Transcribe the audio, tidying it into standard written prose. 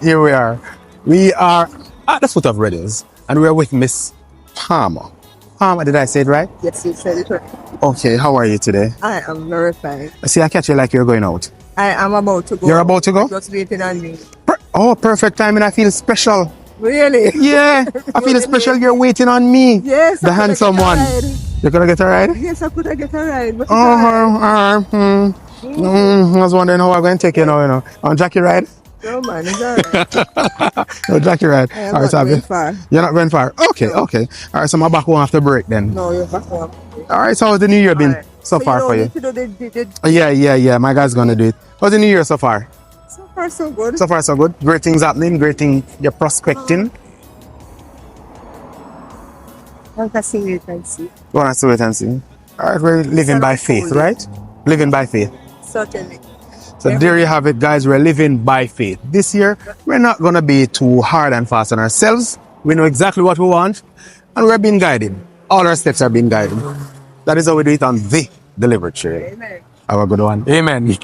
Here we are. We are at the foot of Reddy's, and we are with Miss Palmer. Palmer, did I say it right? Yes, you said it right. Okay, how are you today? I am very fine. See, I catch you like you're going out. I am about to go. You're about to go? Just waiting on me. Oh, perfect timing. I feel special. Really? Yeah, I feel special. You're waiting on me. Yes. The handsome one. You're gonna get a ride? Yes, I could get a ride. But I was wondering how I'm going to take you now, On Jackie ride? No, man, it's alright. No, Jackie ride. I am not going far. You're not going far? Okay. All right, so I'm back home after break then. No, you're back home. All right, so how's the new year been so far for you? Yeah, my guy's gonna do it. How's the new year so far? So far, so good. So far, so good. Great things happening, great thing you're prospecting. Want to see it and see. Wanna see it and see. All right, we're living by faith, right? Living by faith. Certainly. So there you have it, guys. We're living by faith. This year, we're not going to be too hard and fast on ourselves. We know exactly what we want, and we're being guided. All our steps are being guided. That is how we do it on the Deliberate Trail. Amen. Have a good one. Amen.